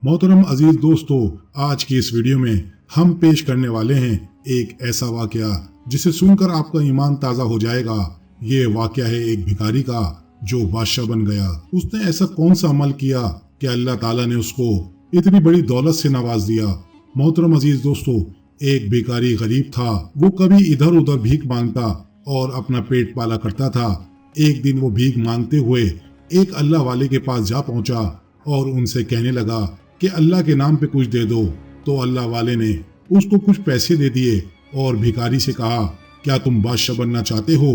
मोहतरम अजीज दोस्तों, आज की इस वीडियो में हम पेश करने वाले हैं एक ऐसा वाकया जिसे सुनकर आपका ईमान ताज़ा हो जाएगा। ये वाकया है एक भिखारी का जो बादशाह बन गया। उसने ऐसा कौन सा अमल किया कि अल्लाह ताला ने उसको इतनी बड़ी दौलत से नवाज दिया। मोहतरम अजीज दोस्तों, एक भिखारी गरीब था। वो कभी इधर उधर भीख मांगता और अपना पेट पाला करता था। एक दिन वो भीख मांगते हुए एक अल्लाह वाले के पास जा पहुंचा और उनसे कहने लगा कि अल्लाह के नाम पे कुछ दे दो। तो अल्लाह वाले ने उसको कुछ पैसे दे दिए और भिखारी से कहा, क्या तुम बादशाह बनना चाहते हो?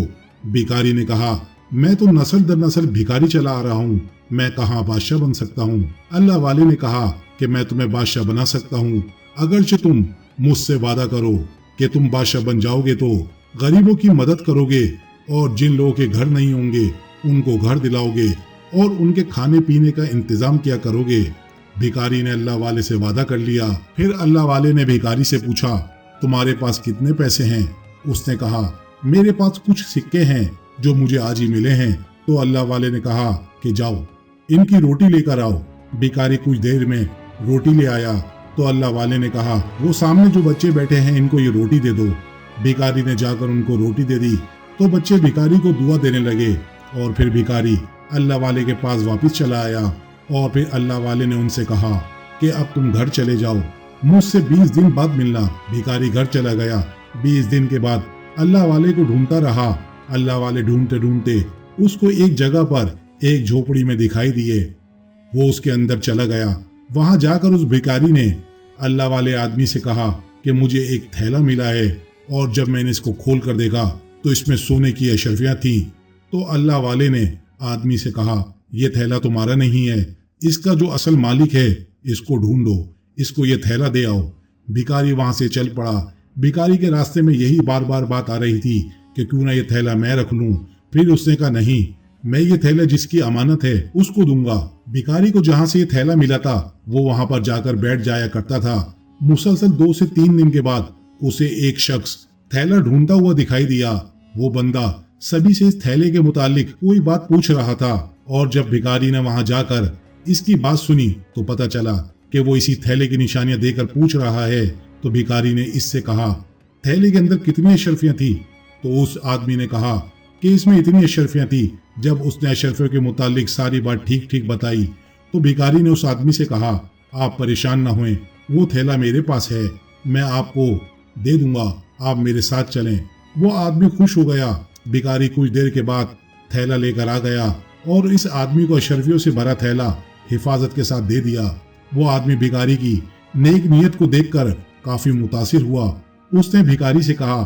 भिखारी ने कहा, मैं तो नस्ल दर नस्ल भिखारी चला आ रहा हूँ, मैं कहाँ बादशाह बन सकता हूँ। अल्लाह वाले ने कहा कि मैं तुम्हें बादशाह बना सकता हूँ, अगरचे तुम मुझसे वादा करो कि तुम बादशाह बन जाओगे तो गरीबों की मदद करोगे और जिन लोगों के घर नहीं होंगे उनको घर दिलाओगे और उनके खाने पीने का इंतजाम किया करोगे। भिखारी ने अल्लाह वाले से वादा कर लिया। फिर अल्लाह वाले ने भिखारी से पूछा, तुम्हारे पास कितने पैसे हैं? उसने कहा, मेरे पास कुछ सिक्के हैं जो मुझे आज ही मिले हैं। तो अल्लाह वाले ने कहा कि जाओ इनकी रोटी लेकर आओ। भिखारी कुछ देर में रोटी ले आया तो अल्लाह वाले ने कहा, वो सामने जो बच्चे बैठे हैं इनको ये रोटी दे दो। भिखारी ने जाकर उनको रोटी दे दी तो बच्चे भिखारी को दुआ देने लगे और फिर भिखारी अल्लाह वाले के पास वापस चला आया और फिर अल्लाह वाले ने उनसे कहा कि अब तुम घर चले जाओ, मुझसे 20 दिन बाद मिलना। भिखारी घर चला गया। 20 दिन के बाद अल्लाह वाले को ढूंढता रहा। अल्लाह वाले ढूंढते ढूंढते उसको एक जगह पर एक झोपड़ी में दिखाई दिए। वो उसके अंदर चला गया। वहां जाकर उस भिखारी ने अल्लाह वाले आदमी से कहा कि मुझे एक थैला मिला है और जब मैंने इसको खोल कर देखा तो इसमें सोने की अशरफियां थीं। तो अल्लाह वाले ने आदमी से कहा, यह थैला तुम्हारा नहीं है, इसका जो असल मालिक है इसको ढूंढो, इसको ये थैला दे आओ। भिखारी वहां से चल पड़ा। भिखारी के रास्ते में यही बार बार बात आ रही थी कि क्यों ना ये थैला मैं रख लूं। फिर उसने कहा, नहीं, मैं ये थैला जिसकी अमानत है उसको दूंगा। भिखारी को जहां से ये थैला मिला था वो वहां पर जाकर बैठ जाया करता था। मुसलसल 2 से 3 दिन के बाद उसे एक शख्स थैला ढूंढता हुआ दिखाई दिया। वो बंदा सभी से इस थैले के मुतालिक कोई बात पूछ रहा था और जब भिखारी ने वहां जाकर इसकी बात सुनी तो पता चला कि वो इसी थैले की निशानियां देकर पूछ रहा है। तो भिखारी ने इससे कहा, थैले के अंदर कितनी अशरफियां थी? तो उस आदमी ने कहा कि इसमें इतनी अशरफियां थी। जब उसने अशरफियों के मुतालिक सारी बात ठीक ठीक बताई तो भिखारी ने उस आदमी से कहा, आप परेशान ना होएं, वो थैला मेरे पास है, मैं आपको दे दूंगा, आप मेरे साथ चलें। वो आदमी खुश हो गया। भिखारी कुछ देर के बाद थैला लेकर आ गया और इस आदमी को अशरफियों से भरा थैला हिफाजत के साथ दे दिया। वो आदमी भिखारी की नेक नीयत को देखकर काफी मुतासिर हुआ। उसने भिखारी से कहा,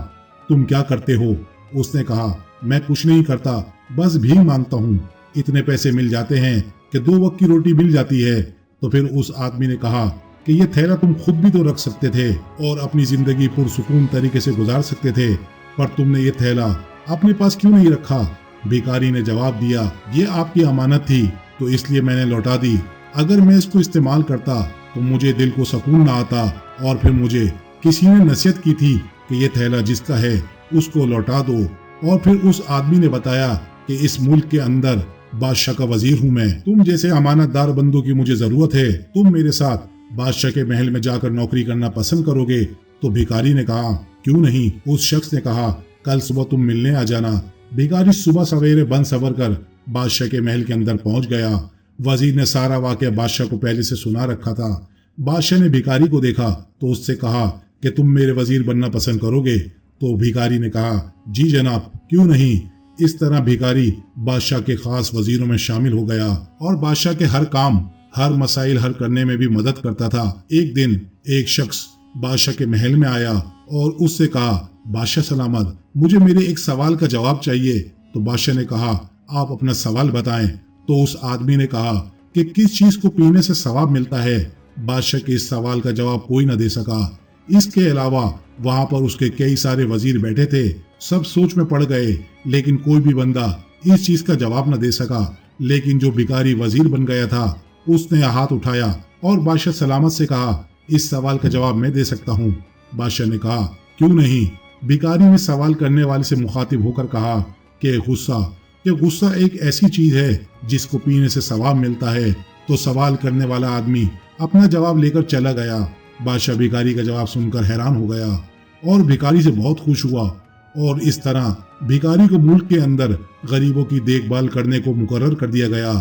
तुम क्या करते हो? उसने कहा, मैं कुछ नहीं करता, बस भीख मांगता हूँ। इतने पैसे मिल जाते हैं कि 2 वक्त की रोटी मिल जाती है। तो फिर उस आदमी ने कहा कि ये थैला तुम खुद भी तो रख सकते थे और अपनी जिंदगी पुरसुकून तरीके से गुजार सकते थे, पर तुमने ये थैला अपने पास क्यों नहीं रखा? भिखारी ने जवाब दिया, ये आपकी अमानत थी तो इसलिए मैंने लौटा दी। अगर मैं इसको इस्तेमाल करता तो मुझे दिल को सुकून ना आता और फिर मुझे किसी ने नसीहत की थी कि ये थैला जिसका है उसको लौटा दो। और फिर उस आदमी ने बताया कि इस मुल्क के अंदर बादशाह का वजीर हूँ मैं, तुम जैसे अमानतदार बंदों की मुझे जरूरत है, तुम मेरे साथ बादशाह के महल में जाकर नौकरी करना पसंद करोगे? तो भिखारी ने कहा, क्यों नहीं। उस शख्स ने कहा, कल सुबह तुम मिलने आ जाना। भिखारी सुबह सवेरे बन सवर कर बादशाह के महल के अंदर पहुंच गया। वजीर ने सारा वाकया बादशाह को पहले से सुना रखा था। बादशाह ने भिखारी को देखा तो उससे कहा कि तुम मेरे वजीर बनना पसंद करोगे? तो भिखारी ने कहा, जी जनाब, क्यों नहीं। इस तरह भिखारी बादशाह के खास वजीरों में शामिल हो गया और बादशाह के हर काम, हर मसाइल हल करने में भी मदद करता था। एक दिन एक शख्स बादशाह के महल में आया और उससे कहा, बादशाह सलामत, मुझे मेरे एक सवाल का जवाब चाहिए। तो बादशाह ने कहा, आप अपना सवाल बताएं। तो उस आदमी ने कहा कि किस चीज को पीने से सवाब मिलता है। बादशाह के इस सवाल का जवाब कोई न दे सका। इसके अलावा वहां पर उसके कई सारे वजीर बैठे थे। सब सोच में पड़ गए लेकिन कोई भी बंदा इस चीज का जवाब न दे सका। लेकिन जो भिखारी वजीर बन गया था उसने हाथ उठाया और बादशाह सलामत से कहा, इस सवाल का जवाब मैं दे सकता हूँ। बादशाह ने कहा, क्यों नहीं। भिखारी ने सवाल करने वाले से मुखातिब होकर कहा कि गुस्सा एक ऐसी चीज है जिसको पीने से सवाब मिलता है। तो सवाल करने वाला आदमी अपना जवाब लेकर चला गया। बादशाह भिखारी का जवाब सुनकर हैरान हो गया और भिखारी से बहुत खुश हुआ, और इस तरह भिखारी को मुल्क के अंदर गरीबों की देखभाल करने को मुकर्रर कर दिया गया।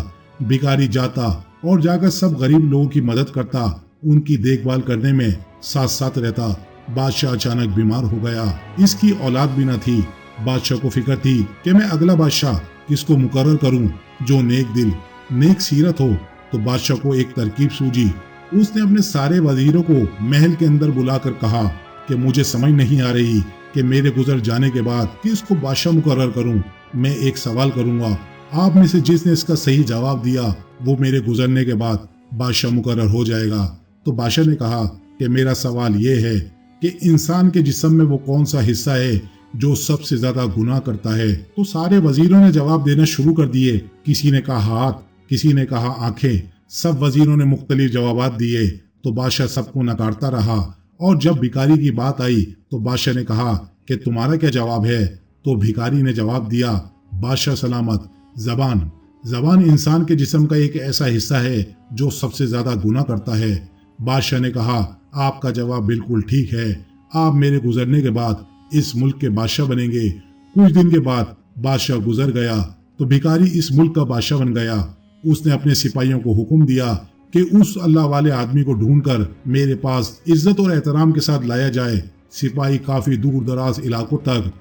भिखारी जाता और जाकर सब गरीब लोगों की मदद करता, उनकी देखभाल करने में साथ साथ रहता। बादशाह अचानक बीमार हो गया। इसकी औलाद भी न थी। बादशाह को फिक्र थी कि मैं अगला बादशाह किसको मुकर्रर करूं जो नेक दिल नेक सीरत हो। तो बादशाह को एक तरकीब सूझी। उसने अपने सारे वजीरों को महल के अंदर बुलाकर कहा कि मुझे समझ नहीं आ रही कि मेरे गुजर जाने के बाद किसको बादशाह मुकर्रर करूं। मैं एक सवाल करूंगा, आप में से जिसने इसका सही जवाब दिया वो मेरे गुजरने के बाद बादशाह मुकर्रर हो जाएगा। तो बादशाह ने कहा कि मेरा सवाल ये है कि इंसान के जिस्म में वो कौन सा हिस्सा है जो सबसे ज्यादा गुनाह करता है। तो सारे वजीरों ने जवाब देना शुरू कर दिए। किसी ने कहा हाथ, किसी ने कहा आंखें। सब वजीरों ने मुख्तलिफ जवाबात दिए। तो बादशाह सबको नकारता रहा, और जब भिखारी की बात आई तो बादशाह ने कहा कि तुम्हारा क्या जवाब है। तो भिखारी ने जवाब दिया, बादशाह सलामत, जबान। जबान इंसान के जिस्म का एक ऐसा हिस्सा है जो सबसे ज्यादा गुनाह करता है। बादशाह ने कहा, आपका जवाब बिल्कुल ठीक है। आप मेरे गुजरने के बाद इस मुल्क के बादशाह बनेंगे। कुछ दिन के बाद बादशाह गुजर गया तो भिखारी इस मुल्क का बादशाह बन गया। उसने अपने सिपाहियों को हुक्म दिया कि उस अल्लाह वाले आदमी को ढूंढकर मेरे पास इज्जत और एहतराम के साथ लाया जाए। सिपाही काफी दूर दराज इलाकों तक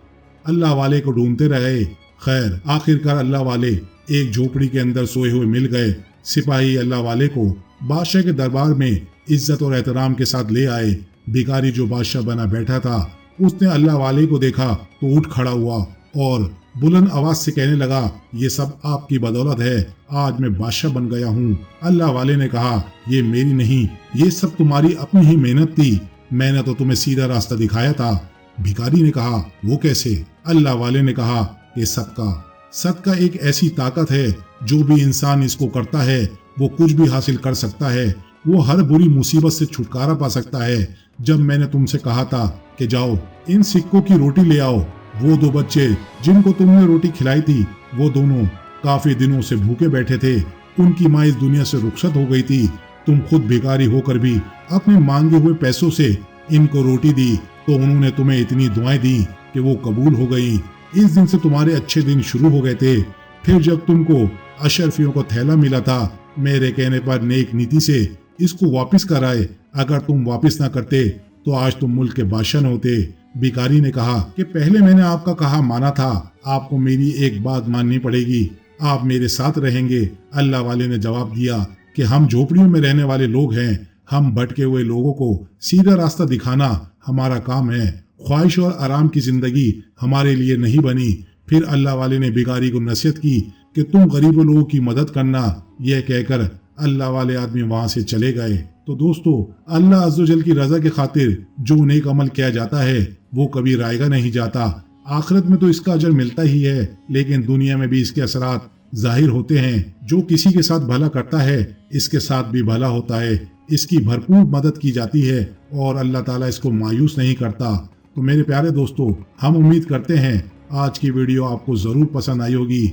अल्लाह वाले को ढूंढते रहे। खैर आखिरकार अल्लाह वाले एक झोपड़ी के अंदर सोए हुए मिल गए। सिपाही अल्लाह वाले को बादशाह के दरबार में इज्जत और एहतराम के साथ ले आए। भिखारी जो बादशाह बना बैठा था, उसने अल्लाह वाले को देखा तो उठ खड़ा हुआ और बुलंद आवाज से कहने लगा, ये सब आपकी बदौलत है, आज मैं बादशाह बन गया हूँ। अल्लाह वाले ने कहा, ये मेरी नहीं, ये सब तुम्हारी अपनी ही मेहनत थी। मैंने तो तुम्हें सीधा रास्ता दिखाया था। भिखारी ने कहा, वो कैसे? अल्लाह वाले ने कहा, ये सदका एक ऐसी ताकत है, जो भी इंसान इसको करता है वो कुछ भी हासिल कर सकता है। वो हर बुरी मुसीबत से छुटकारा पा सकता है। जब मैंने तुमसे कहा था कि जाओ इन सिक्कों की रोटी ले आओ, वो दो बच्चे जिनको तुमने रोटी खिलाई थी, वो दोनों काफी दिनों से भूखे बैठे थे। उनकी माँ इस दुनिया से रुखसत हो गई थी। तुम खुद भिखारी होकर भी अपने मांगे हुए पैसों से इनको रोटी दी, तो उन्होंने तुम्हें इतनी दुआएं दी कि वो कबूल हो गई। इस दिन से तुम्हारे अच्छे दिन शुरू हो गए थे। फिर जब तुमको अशरफियों को थैला मिला था, मेरे कहने पर नेक नीति से इसको वापस कराए। अगर तुम वापस ना करते तो आज तुम मुल्क के बादशाह न होते। भिखारी ने कहा कि पहले मैंने आपका कहा माना था, आपको मेरी एक बात माननी पड़ेगी, आप मेरे साथ रहेंगे। अल्लाह वाले ने जवाब दिया कि हम झोपड़ियों में रहने वाले लोग हैं, हम भटके हुए लोगों को सीधा रास्ता दिखाना हमारा काम है। ख्वाहिश और आराम की जिंदगी हमारे लिए नहीं बनी। फिर अल्लाह वाले ने भिखारी को नसीहत की कि तुम गरीबों लोगों की मदद करना। यह कहकर अल्लाह वाले आदमी वहां से चले गए। तो दोस्तों, अल्लाह अज़्ज़वजल की रजा की खातिर जो नेक अमल किया जाता है वो कभी रायगा नहीं जाता। आखिरत में तो इसका अजर मिलता ही है, लेकिन दुनिया में भी इसके असरात जाहिर होते हैं। जो किसी के साथ भला करता है इसके साथ भी भला होता है, इसकी भरपूर मदद की जाती है और अल्लाह ताला इसको मायूस नहीं करता। तो मेरे प्यारे दोस्तों, हम उम्मीद करते हैं आज की वीडियो आपको जरूर पसंद आई होगी।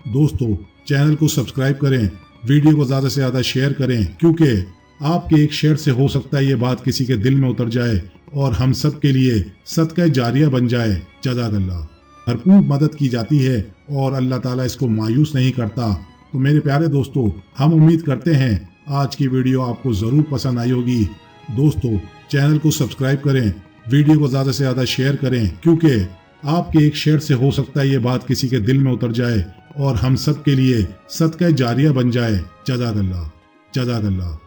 दोस्तों, चैनल को सब्सक्राइब करें, वीडियो को ज्यादा से ज्यादा शेयर करें, क्योंकि आपके एक शेयर से हो सकता है ये बात किसी के दिल में उतर जाए और हम सब के लिए सदका जारिया बन जाए। जज़ाकल्लाह। भरपूर मदद की जाती है और अल्लाह ताला इसको मायूस नहीं करता। तो मेरे प्यारे दोस्तों, हम उम्मीद करते हैं आज की वीडियो आपको जरूर पसंद आई होगी। दोस्तों, चैनल को सब्सक्राइब करें, वीडियो को ज्यादा से ज्यादा शेयर करें, क्योंकि आपके एक शेयर से हो सकता है ये बात किसी के दिल में उतर जाए और हम सब के लिए सदका जारिया बन जाए। जज़ाकल्लाह। जज़ाकल्लाह।